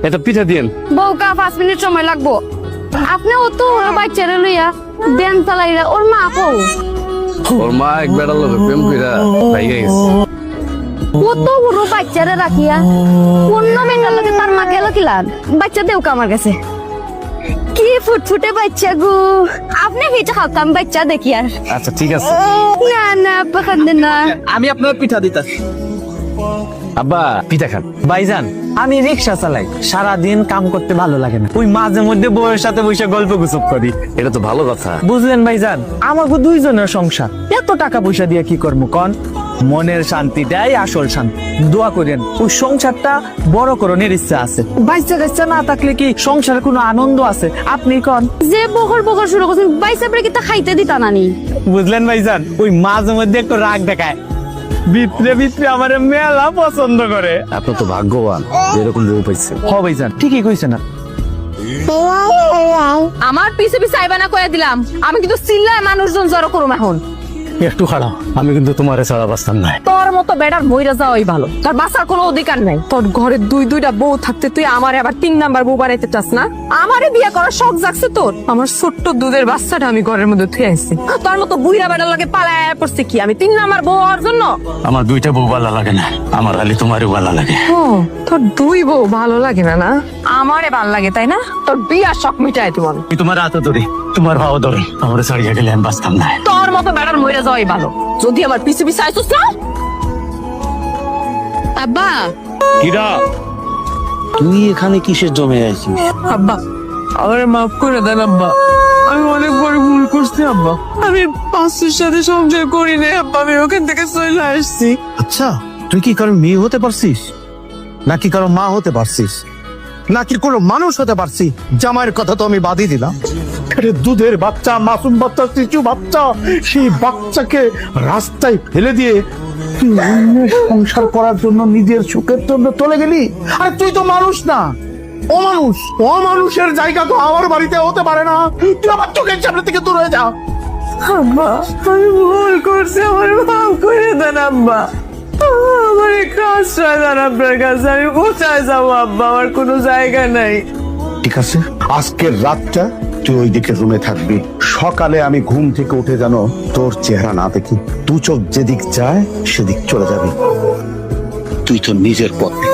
এটা পিঠা দিন। বউকা 5 মিনিট সময় লাগবো। আপনিও তো বাচ্চারে লইয়া দেন চালাইরা ওর মা আপু ওর মা এক বেড়ার লোক প্রেম কইরা ভাইগা গেছে। কত বড় বাচ্চারে রাখিয়া অন্য মেয়েটার লগে তার মা গেল কি লাগ? বাচ্চা দেউকা আমার কাছে কি ফুটফুটে বাচ্চা গো। আপনি পিঠা খাতাম বাচ্চা দেখি আর। আচ্ছা ঠিক আছে। না না আব্বা খান্দেন না। আমি আপনার পিঠা দিতাছি। আব্বা পিঠা খান। ভাইজান আমি রিক্সা চালাই, সারা দিন কাম করতে ভালো লাগে না, ওই মাঝে মধ্যে বউয়ের সাথে বসে গল্প গুজব করি। এটা তো ভালো কথা। বুঝলেন ভাইজান, আমাকে দুইজনের সংসার, এত টাকা পয়সা দিয়ে কি করবো কন? মনের শান্তিটাই আসল শান্তি। দোয়া করেন ওই সংসারটা বড় করণের ইচ্ছা আছে। বাচ্চা কাচ্চা না থাকলে কি সংসারে কোনো আনন্দ আছে? আপনি কন। যে বকর বকর শুরু করছেন বাইসা পরে কি তা খাইতে দিতা নানি? বুঝলেন ভাইজান, ওই মাঝে মধ্যে একটু রাগ দেখায়, ভিতরে ভিতরে আমার মেলা পছন্দ করে। আপনার তো ভাগ্যবান এরকম বউ পাইছেন। হ ভাইজান ঠিকই কইছে না। আমার পিছে পিছে আইবানা কইয়া দিলাম, আমি কিন্তু চিল্লায় মানুষজন জড়ো করুম এখন। একটু খারাপ, আমি কিন্তু তোমার ছাড়া বাঁচতাম না। তোর মতো বেটার মইরা যাওয়াই ভালো, তার বাঁচার কোনো অধিকার নাই। তোর ঘরে দুইটা বউ থাকতে তুই আমারে আবার 3 নাম্বার বউ বানাইতে চাস না? আমারে বিয়ে করার শখ জাগছে তোর? আমার ছোট্ট দুধের বাচ্চাটা আমি ঘরের মধ্যে থুয়ে আসছি, তোর মতো বুইরা বেটার লগে পালায় পড়ছে কি আমি 3 নাম্বার বউ হওয়ার জন্য? আমার দুইটা বউ ভালো লাগে না, আমার খালি তোমারই ভালো লাগে। ও তোর 2 বউ ভালো লাগে না না? আমারে ভালো লাগে তাই না? তোর বিয়ার শখ মিটাই তোমার। আমি তোমার হাতে ধরি, তোমার হাওয়া ধরে, আমার ছাড়িয়ে গেলে আমি বাঁচতাম না। তোর মতো বেটার মইরা যাওয়াই ভালো, যদি আমার পিছে পিছে আইছস না। আব্বা কিরা তুই এখানে কিসের জমে আছিস? আব্বা আমারে মাফ করে দেন আব্বা, আমি অনেক বড় ভুল করছি আব্বা। আমি পাঁচের সাথে সংসার করি না আব্বা, আমি ওখান থেকে চলে আসছি। আচ্ছা তুই কি কারো মেয়ে হতে পারছিস, নাকি কারো মা হতে পারছিস, নাকি কোনো মানুষ হতে পারছিস? জামাইয়ের কথা তো আমি বাদই দিলাম, আরে দুধের বাচ্চা, মাসুম বাচ্চা, শিশু বাচ্চা, সেই বাচ্চাকে রাস্তায় ফেলে দিয়ে তুই অন্যের সংসার করার জন্য নিজের সুখের জন্য চলে গেলি। আরে তুই তো মানুষ না, অমানুষ। অমানুষের জায়গা তো আমার বাড়িতে হতে পারে না। তুই আমার চোখের সামনে থেকে দূর হয়ে যা। আব্বা আমি ভুল করছি, আমার মাফ করে দেন আব্বা। আমার একটু আশ্রয় দেন আপনার কাছে, আমি কোথায় যাবো আব্বা? আমার কোনো জায়গা নাই। ঠিক আছে, আজকের রাতটা তুই ওই দিকে রুমে থাকবি। সকালে আমি ঘুম থেকে উঠে যেন তোর চেহারা না দেখি। দু চোখ যেদিক যায় সেদিক চলে যাবি। তুই তো নিজের পথে।